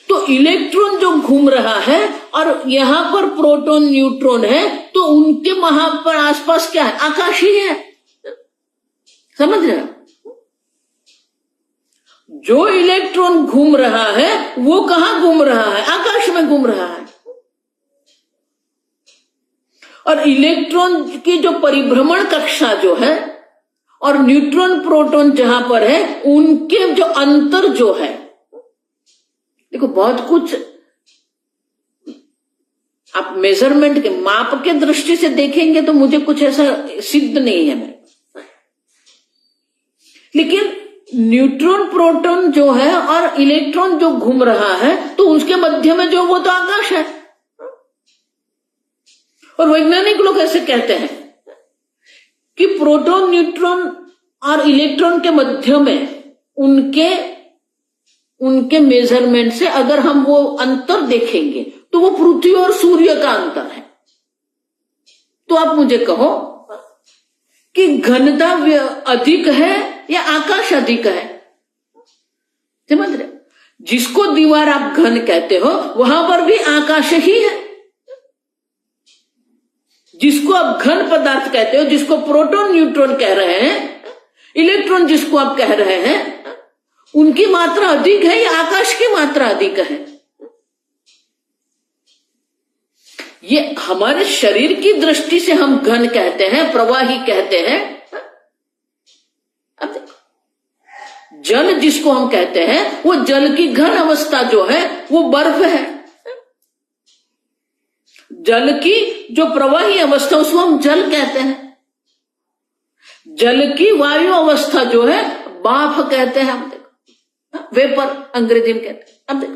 तो इलेक्ट्रॉन जो घूम रहा है और यहां पर प्रोटॉन न्यूट्रॉन है, तो उनके वहां पर आसपास क्या है? आकाश ही है। समझ रहे हो? जो इलेक्ट्रॉन घूम रहा है वो कहां घूम रहा है? आकाश में घूम रहा है। और इलेक्ट्रॉन की जो परिभ्रमण कक्षा जो है और न्यूट्रॉन प्रोटॉन जहां पर है उनके जो अंतर जो है, देखो बहुत कुछ आप मेजरमेंट के माप के दृष्टि से देखेंगे तो मुझे कुछ ऐसा सिद्ध नहीं है मेरे, लेकिन न्यूट्रॉन प्रोटॉन जो है और इलेक्ट्रॉन जो घूम रहा है तो उसके मध्य में जो वो तो आकाश है। और वैज्ञानिक लोग ऐसे कहते हैं कि प्रोटॉन न्यूट्रॉन और इलेक्ट्रॉन के मध्य में उनके मेजरमेंट से अगर हम वो अंतर देखेंगे तो वो पृथ्वी और सूर्य का अंतर है। तो आप मुझे कहो कि घनता अधिक है या आकाश अधिक है? समझ रहे? जिसको दीवार आप घन कहते हो वहां पर भी आकाश ही है। जिसको आप घन पदार्थ कहते हो, जिसको प्रोटॉन न्यूट्रॉन कह रहे हैं, इलेक्ट्रॉन जिसको आप कह रहे हैं, उनकी मात्रा अधिक है या आकाश की मात्रा अधिक है? ये हमारे शरीर की दृष्टि से हम घन कहते हैं, प्रवाही कहते हैं। अब देखो, जल जिसको हम कहते हैं वो जल की घन अवस्था जो है वो बर्फ है। जल की जो प्रवाही अवस्था उसको हम जल कहते हैं। जल की वायु अवस्था जो है भाप कहते हैं। हम देखो, वेपर अंग्रेजी में कहते हैं। अब देखो,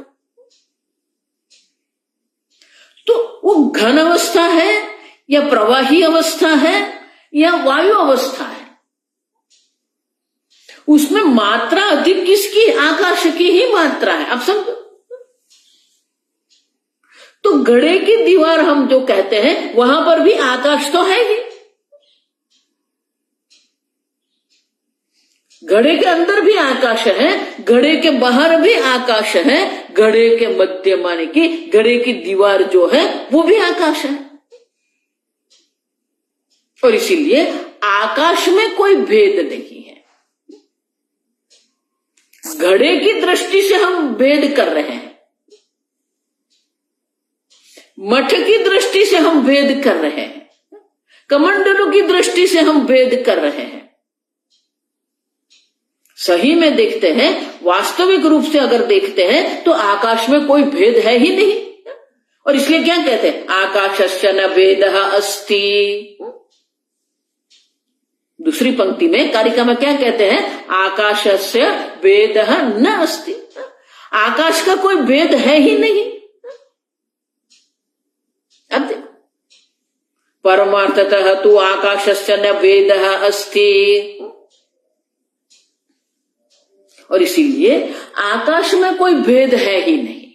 तो वो घन अवस्था है या प्रवाही अवस्था है या वायु अवस्था है, उसमें मात्रा अधिक किसकी? आकाश की ही मात्रा है। अब समझो, तो घड़े की दीवार हम जो कहते हैं वहां पर भी आकाश तो है ही। घड़े के अंदर भी आकाश है, घड़े के बाहर भी आकाश है, घड़े के मध्य माने की घड़े की दीवार जो है वो भी आकाश है। और इसीलिए आकाश में कोई भेद नहीं है। घड़े की दृष्टि से हम भेद कर रहे हैं, मठ की दृष्टि से हम भेद कर रहे हैं, कमंडलों की दृष्टि से हम भेद कर रहे हैं। सही में देखते हैं, वास्तविक रूप से अगर देखते हैं तो आकाश में कोई भेद है ही नहीं। और इसलिए क्या कहते हैं? आकाशस्य न भेदः अस्ति। दूसरी पंक्ति में कारिका में क्या कहते हैं? आकाशस्य भेदः न अस्ति। आकाश का कोई भेद है ही नहीं। अब देखो, परमार्थतः तु आकाशस्य न भेदः अस्ति। और इसीलिए आकाश में कोई भेद है ही नहीं।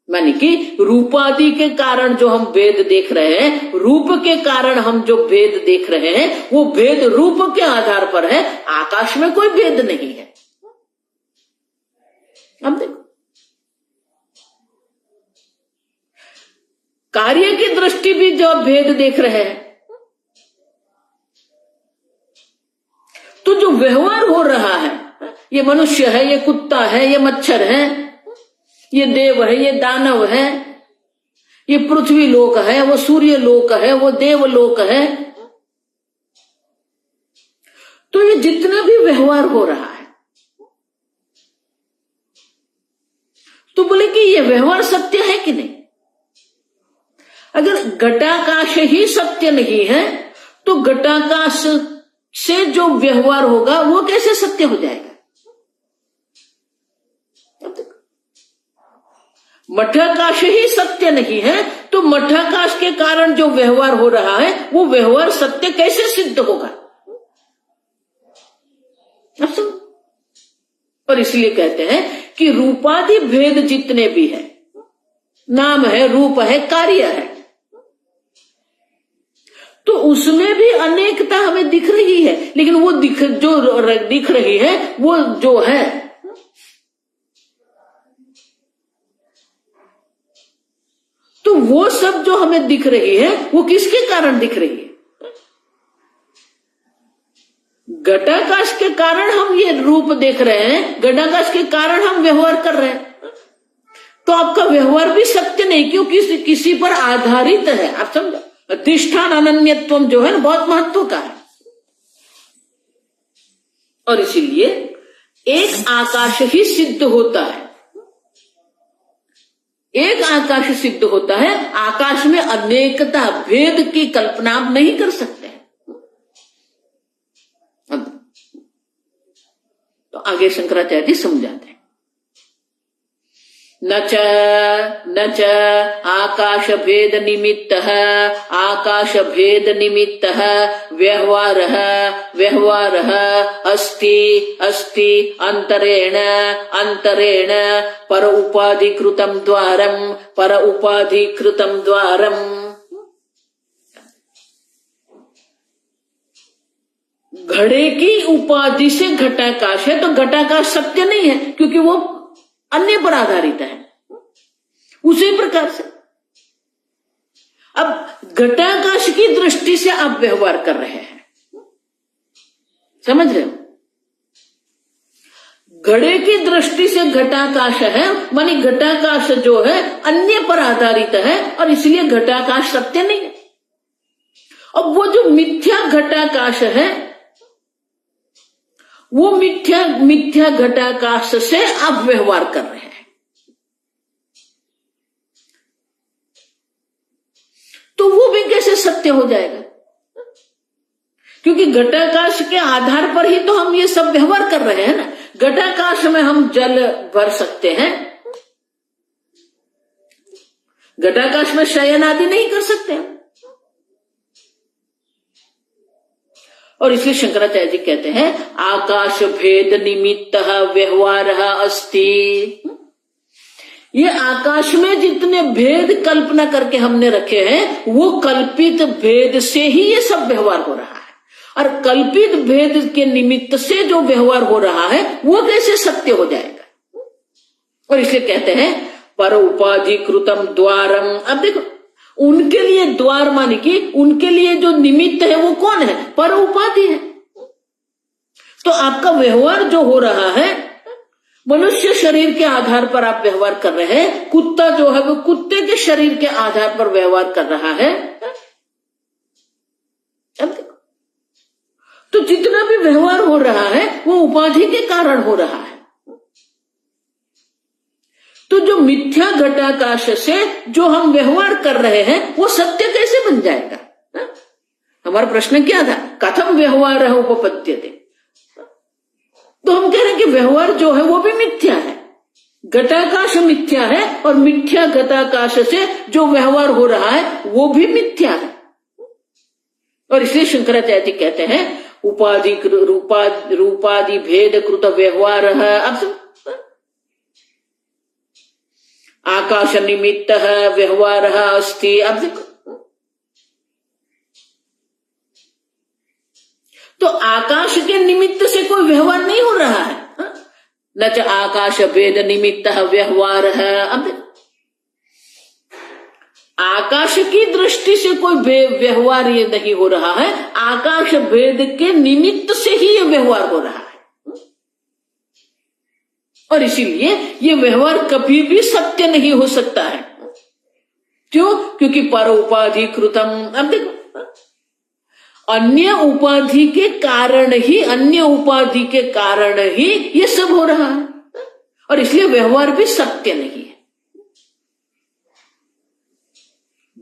माने कि रूपादि के कारण जो हम भेद देख रहे हैं, रूप के कारण हम जो भेद देख रहे हैं, वो भेद रूप के आधार पर है, आकाश में कोई भेद नहीं है। अब देखो, कार्य की दृष्टि भी जो भेद देख रहे हैं, तो जो व्यवहार हो रहा है, ये मनुष्य है, ये कुत्ता है, ये मच्छर है, ये देव है, ये दानव है, ये पृथ्वी लोक है, वो सूर्य लोक है, वो देव लोक है, तो ये जितना भी व्यवहार हो रहा है, तो बोले कि ये व्यवहार सत्य है कि नहीं? अगर घटाकाश ही सत्य नहीं है तो घटाकाश से जो व्यवहार होगा वो कैसे सत्य हो जाएगा? मठाकाश ही सत्य नहीं है तो मठाकाश के कारण जो व्यवहार हो रहा है वो व्यवहार सत्य कैसे सिद्ध होगा? और इसलिए कहते हैं कि रूपादि भेद जितने भी है, नाम है, रूप है, कार्य है, तो उसमें भी अनेकता हमें दिख रही है, लेकिन वो दिख रही है वो जो है तो वो सब जो हमें दिख रही है वो किसके कारण दिख रही है? घटाकाश के कारण हम ये रूप देख रहे हैं, घटाकाश के कारण हम व्यवहार कर रहे हैं, तो आपका व्यवहार भी सत्य नहीं, क्योंकि किसी पर आधारित है। आप समझो, अधिष्ठान अनन्यत्व जो है ना बहुत महत्व का है। और इसीलिए एक आकाश ही सिद्ध होता है, एक आकाश सिद्ध होता है, आकाश में अनेकता भेद की कल्पना आप नहीं कर सकते। तो आगे शंकराचार्य जी समझाते हैं, न च आकाश भेद निमित्त व्यवहार अस्ति अंतरेण पर उपाधिकृतं द्वारम्। घड़े की उपाधि से घटाकाश है तो घटाकाश सत्य नहीं है, क्योंकि वो अन्य पर आधारित है। उसी प्रकार से अब घटाकाश की दृष्टि से आप व्यवहार कर रहे हैं, समझ रहे हो? घड़े की दृष्टि से घटाकाश है, मानी घटाकाश जो है अन्य पर आधारित है और इसलिए घटाकाश सत्य नहीं है। अब वो जो मिथ्या घटाकाश है वो मिथ्या घटाकाश से आप व्यवहार कर रहे हैं, तो वो भी कैसे सत्य हो जाएगा? क्योंकि घटाकाश के आधार पर ही तो हम ये सब व्यवहार कर रहे हैं ना। घटाकाश में हम जल भर सकते हैं, घटाकाश में शयन आदि नहीं कर सकते हैं। और इसलिए शंकराचार्य जी कहते हैं आकाश भेद निमित्त व्यवहार अस्ति। ये आकाश में जितने भेद कल्पना करके हमने रखे हैं वो कल्पित भेद से ही ये सब व्यवहार हो रहा है, और कल्पित भेद के निमित्त से जो व्यवहार हो रहा है वो कैसे सत्य हो जाएगा? और इसलिए कहते हैं पर उपाधिकृतम द्वारम। अब देखो, उनके लिए द्वार माने कि उनके लिए जो निमित्त है वो कौन है? पर उपाधि है। तो आपका व्यवहार जो हो रहा है मनुष्य शरीर के आधार पर आप व्यवहार कर रहे हैं, कुत्ता जो है वो कुत्ते के शरीर के आधार पर व्यवहार कर रहा है। अब देखो, तो जितना भी व्यवहार हो रहा है वो उपाधि के कारण हो रहा है। तो जो मिथ्या घटाकाश से जो हम व्यवहार कर रहे हैं वो सत्य कैसे बन जाएगा? हमारा प्रश्न क्या था? कथम व्यवहार उपपद्यते। तो हम कह रहे हैं कि व्यवहार जो है वो भी मिथ्या है, घटाकाश मिथ्या है, और मिथ्या घटाकाश से जो व्यवहार हो रहा है वो भी मिथ्या है। और इसलिए शंकराचार्य जी कहते हैं उपाधि रूपादि भेद कृत व्यवहार। अब आकाश निमित्त व्यवहार अस्ति। अब देखो, तो आकाश के निमित्त से कोई व्यवहार नहीं हो रहा है। न च आकाश भेद निमित्त व्यवहार है। अब आकाश की दृष्टि से कोई व्यवहार ये नहीं हो रहा है, आकाश भेद के निमित्त से ही ये व्यवहार हो रहा है। और इसीलिए ये व्यवहार कभी भी सत्य नहीं हो सकता है। क्यों? क्योंकि पर उपाधि कृतम। अब देखो, अन्य उपाधि के कारण ही, अन्य उपाधि के कारण ही ये सब हो रहा है, और इसलिए व्यवहार भी सत्य नहीं है।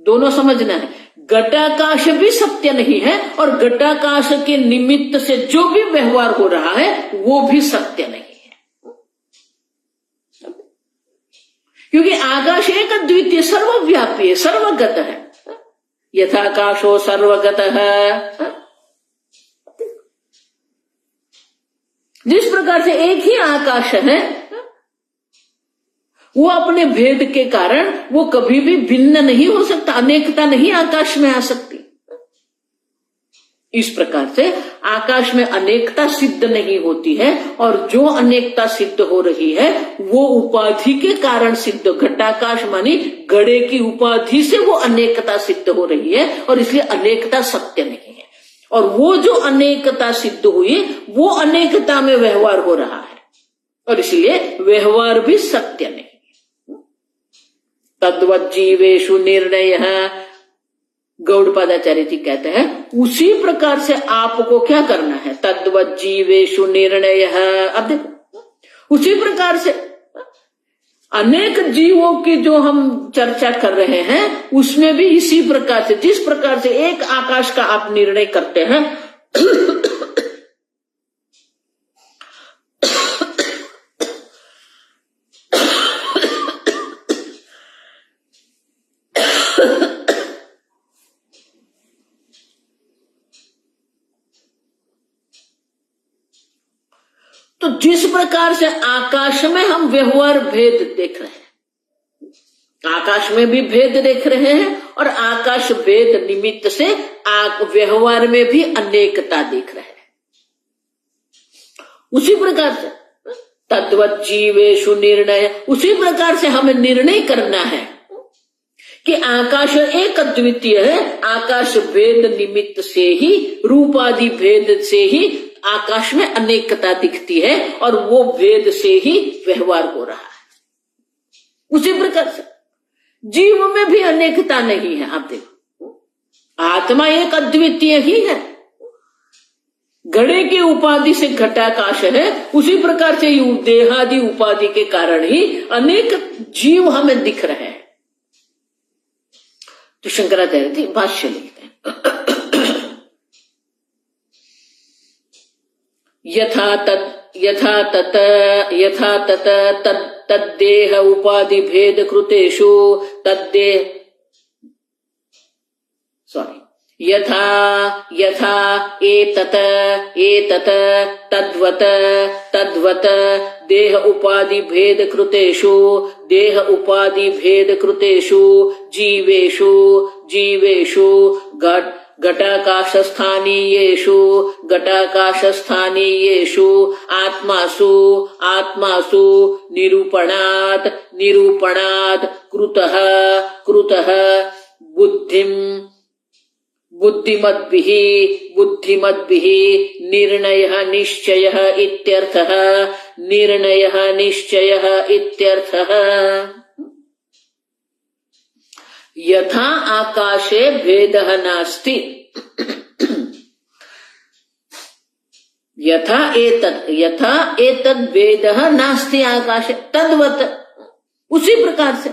दोनों समझना है, घटाकाश भी सत्य नहीं है और घटाकाश के निमित्त से जो भी व्यवहार हो रहा है वो भी सत्य नहीं है। क्योंकि आकाश एक अद्वितीय सर्वव्यापी है, सर्वगत है। यथाकाशो सर्वगत है। जिस प्रकार से एक ही आकाश है, वो अपने भेद के कारण वो कभी भी भिन्न नहीं हो सकता, अनेकता नहीं आकाश में आ सकती। इस प्रकार से आकाश में अनेकता सिद्ध नहीं होती है, और जो अनेकता सिद्ध हो रही है वो उपाधि के कारण सिद्ध। घटाकाश मानी घड़े की उपाधि से वो अनेकता सिद्ध हो रही है, और इसलिए अनेकता सत्य नहीं है। और वो जो अनेकता सिद्ध हुई वो अनेकता में व्यवहार हो रहा है, और इसलिए व्यवहार भी सत्य नहीं है। तद्वत् जीवेषु निर्णय, गौड़पादाचार्य जी कहते हैं उसी प्रकार से आपको क्या करना है। तद्वत् जीवेषु निर्णय। अब देखो, उसी प्रकार से अनेक जीवों की जो हम चर्चा कर रहे हैं उसमें भी इसी प्रकार से, जिस प्रकार से एक आकाश का आप निर्णय करते हैं तो जिस प्रकार से आकाश में हम व्यवहार भेद देख रहे हैं, आकाश में भी भेद देख रहे हैं, और आकाश भेद निमित्त से व्यवहार में भी अनेकता देख रहे हैं। उसी प्रकार से तद्वत् जीवेषु निर्णय, उसी प्रकार से हमें निर्णय करना है कि आकाश एक अद्वितीय है। आकाश भेद निमित्त से ही, रूपादि भेद से ही आकाश में अनेकता दिखती है, और वो भेद से ही व्यवहार हो रहा है। उसी प्रकार से जीव में भी अनेकता नहीं है। आप देखो, आत्मा एक अद्वितीय ही है। घड़े की उपाधि से घटाकाश है, उसी प्रकार से देहादि उपाधि के कारण ही अनेक जीव हमें दिख रहे हैं। तो शंकराचार्य जी भाष्य लिखते हैं, यथा तत तद्देह उपाधि भेद कृतेषु यथा एतत तद्वत देह उपाधि भेद कृतेषु जीवेषु घटाकाशस्थानीयेषु आत्मासु निरूपणात् कृतः बुद्धिमद्भिः निर्णयः निश्चयः इत्यर्थः। यथा आकाशे भेदः नास्ति, यथा एतद् भेदः नास्ति आकाशे, तद्वत्, उसी प्रकार से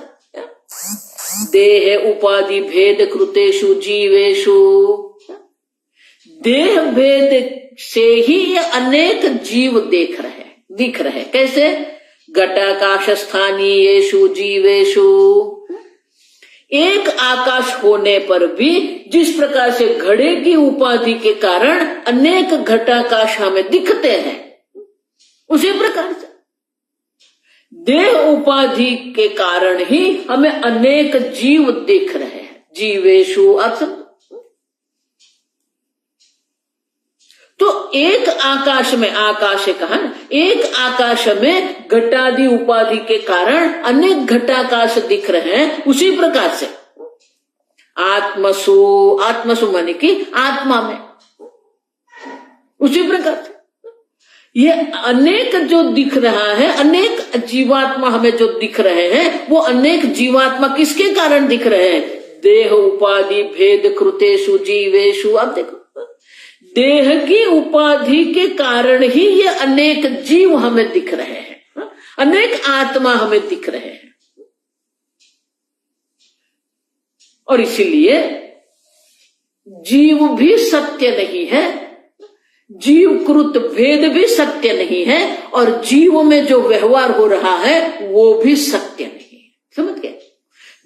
देह उपाधि भेद कृतेषु जीवेषु, देह भेद से ही ये अनेक जीव दिख रहे। कैसे? घटाकाश स्थानीयेषु जीवेषु, एक आकाश होने पर भी जिस प्रकार से घड़े की उपाधि के कारण अनेक घटाकाश हमें दिखते हैं, उसी प्रकार से देह उपाधि के कारण ही हमें अनेक जीव दिख रहे हैं। जीवेशु अर्थ। तो एक आकाश में, आकाश है कहा ना, एक आकाश में घटादि उपाधि के कारण अनेक घटाकाश दिख रहे हैं। उसी प्रकार से आत्मसु, आत्मसु माने कि आत्मा में, उसी प्रकार से ये अनेक जो दिख रहा है, अनेक जीवात्मा हमें जो दिख रहे हैं, वो अनेक जीवात्मा किसके कारण दिख रहे हैं? देह उपाधि भेद कृतेषु जीवेशु। अब देखो, देह की उपाधि के कारण ही ये अनेक जीव हमें दिख रहे हैं, अनेक आत्मा हमें दिख रहे हैं। और इसीलिए जीव भी सत्य नहीं है, जीवकृत भेद भी सत्य नहीं है, और जीव में जो व्यवहार हो रहा है वो भी सत्य नहीं है। समझ गए?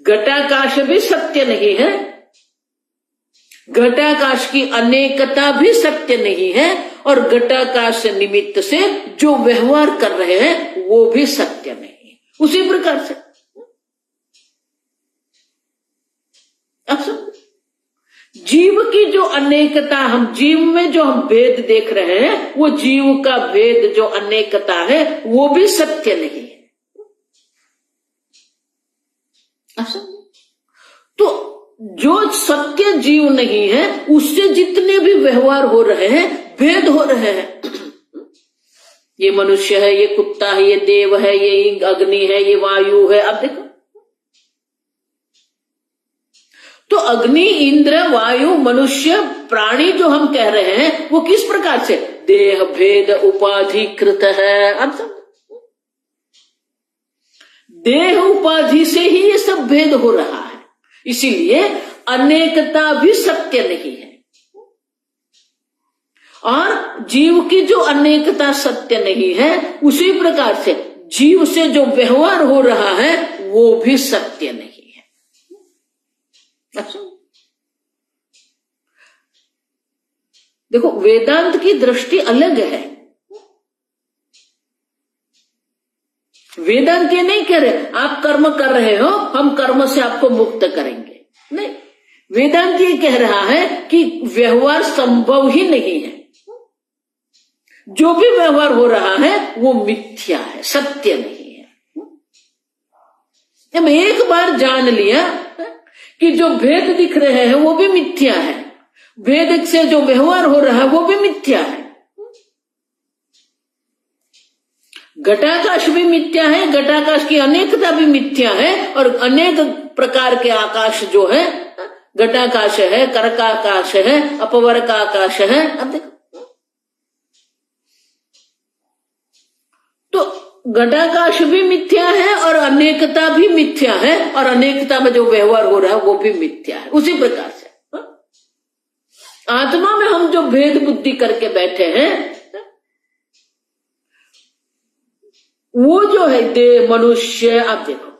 घटाकाश भी सत्य नहीं है, घटाकाश की अनेकता भी सत्य नहीं है, और घटाकाश निमित्त से जो व्यवहार कर रहे हैं वो भी सत्य नहीं है। उसी प्रकार से अब समझ, जीव की जो अनेकता, हम जीव में जो हम भेद देख रहे हैं, वो जीव का भेद जो अनेकता है वो भी सत्य नहीं है। तो जो सत्य जीव नहीं है, उससे जितने भी व्यवहार हो रहे हैं भेद हो रहे हैं। ये मनुष्य है, ये कुत्ता है, ये देव है, ये अग्नि है, ये वायु है। अब देखो, तो अग्नि, इंद्र, वायु, मनुष्य, प्राणी जो हम कह रहे हैं वो किस प्रकार से? देह भेद उपाधिकृत है। अब सब देह उपाधि से ही ये सब भेद हो रहा है। इसीलिए अनेकता भी सत्य नहीं है, और जीव की जो अनेकता सत्य नहीं है, उसी प्रकार से जीव से जो व्यवहार हो रहा है वो भी सत्य नहीं है। अच्छा, देखो, वेदांत की दृष्टि अलग है। वेदांत ये नहीं कह रहे आप कर्म कर रहे हो, हम कर्म से आपको मुक्त करेंगे, नहीं। वेदांत ये कह रहा है कि व्यवहार संभव ही नहीं है, जो भी व्यवहार हो रहा है वो मिथ्या है, सत्य नहीं है। हम एक बार जान लिया कि जो भेद दिख रहे हैं वो भी मिथ्या है, भेद से जो व्यवहार हो रहा है वो भी मिथ्या है। घटाकाश भी मिथ्या है, घटाकाश की अनेकता भी मिथ्या है, और अनेक प्रकार के आकाश जो है, घटाकाश है, कर्काकाश है, अपवर्काकाश है। अब देखो, तो घटाकाश भी मिथ्या है और अनेकता भी मिथ्या है, और अनेकता में जो व्यवहार हो रहा है वो भी मिथ्या है। उसी प्रकार से आत्मा में हम जो भेद बुद्धि करके बैठे हैं, वो जो है देह मनुष्य। आप देखो,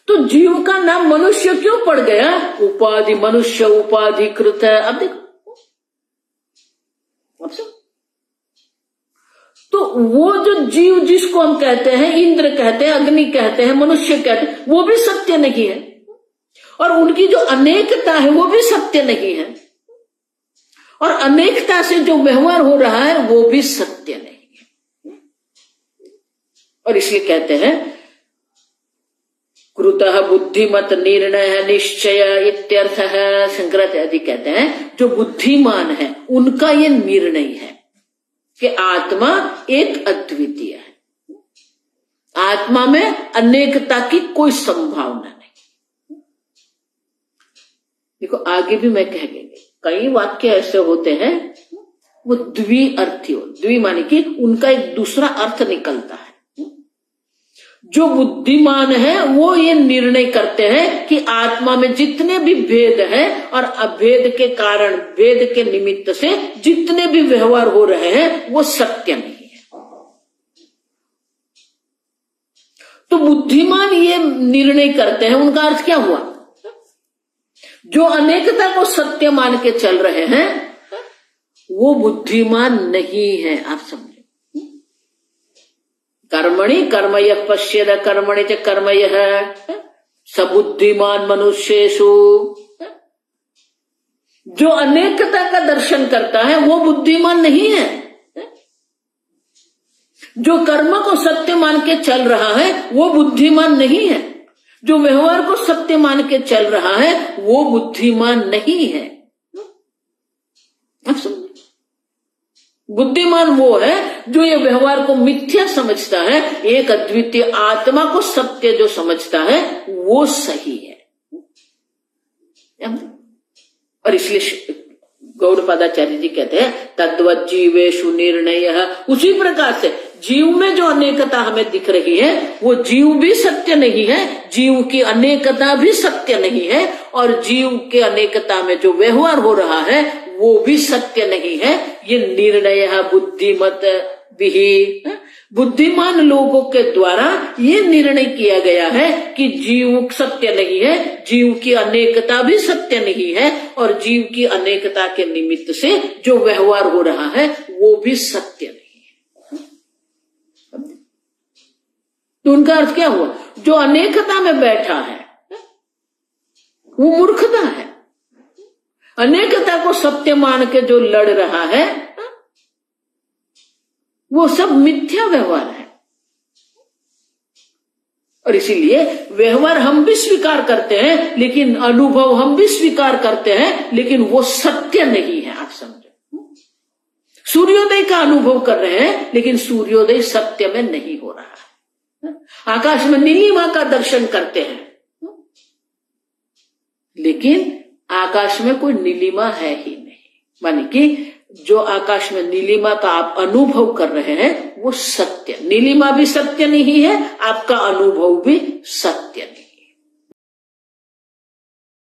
तो जीव का नाम मनुष्य क्यों पड़ गया? उपाधि, मनुष्य उपाधिकृत है। अब देखो, अब सब, तो वो जो जीव जिसको हम कहते हैं, इंद्र कहते हैं, अग्नि कहते हैं, मनुष्य कहते हैं, वो भी सत्य नहीं है, और उनकी जो अनेकता है वो भी सत्य नहीं है, और अनेकता से जो व्यवहार हो रहा है वो भी सत्य नहीं है। और इसलिए कहते हैं कृतः बुद्धिमत निर्णय निश्चय इत्यर्थ है। शंकराचार्य कहते हैं जो बुद्धिमान है उनका ये निर्णय है कि आत्मा एक अद्वितीय है, आत्मा में अनेकता की कोई संभावना नहीं। देखो, आगे भी मैं कह गई, कई वाक्य ऐसे होते हैं वो द्विअर्थी हो, द्वि माने कि उनका एक दूसरा अर्थ निकलता है। जो बुद्धिमान है वो ये निर्णय करते हैं कि आत्मा में जितने भी भेद है और अभेद के कारण, भेद के निमित्त से जितने भी व्यवहार हो रहे हैं वो सत्य नहीं है। तो बुद्धिमान ये निर्णय करते हैं, उनका अर्थ क्या हुआ? जो अनेकता को सत्य मान के चल रहे हैं वो बुद्धिमान नहीं है। आप समझे? कर्मणि कर्मयः पश्येद कर्मणि च कर्मयः सबुद्धिमान मनुष्येषु। जो अनेकता का दर्शन करता है वो बुद्धिमान नहीं है। जो कर्म को सत्य मान के चल रहा है वो बुद्धिमान नहीं है। जो व्यवहार को सत्य मान के चल रहा है वो बुद्धिमान नहीं है। आप समझे? बुद्धिमान वो है जो ये व्यवहार को मिथ्या समझता है, एक अद्वितीय आत्मा को सत्य जो समझता है वो सही है। और इसलिए गौड़पादाचार्य जी कहते हैं तद्वत् जीवेषु निर्णयः। उसी प्रकार से जीव में जो अनेकता हमें दिख रही है वो जीव भी सत्य नहीं है, जीव की अनेकता भी सत्य नहीं है, और जीव के अनेकता में जो व्यवहार हो रहा है वो भी सत्य नहीं है। ये निर्णय बुद्धिमत भी, बुद्धिमान लोगों के द्वारा ये निर्णय किया गया है कि जीव सत्य नहीं है, जीव की अनेकता भी सत्य नहीं है, और जीव की अनेकता के निमित्त से जो व्यवहार हो रहा है वो भी सत्य नहीं है। तो उनका अर्थ क्या हुआ? जो अनेकता में बैठा है वो मूर्खता है। अनेकता को सत्य मान के जो लड़ रहा है वो सब मिथ्या व्यवहार है। और इसीलिए व्यवहार हम भी स्वीकार करते हैं, लेकिन अनुभव हम भी स्वीकार करते हैं, लेकिन वो सत्य नहीं है। आप समझो, सूर्योदय का अनुभव कर रहे हैं लेकिन सूर्योदय सत्य में नहीं हो रहा है। आकाश में नीलिमा का दर्शन करते हैं लेकिन आकाश में कोई नीलिमा है ही नहीं। माने कि जो आकाश में नीलिमा का आप अनुभव कर रहे हैं वो सत्य, नीलिमा भी सत्य नहीं है, आपका अनुभव भी सत्य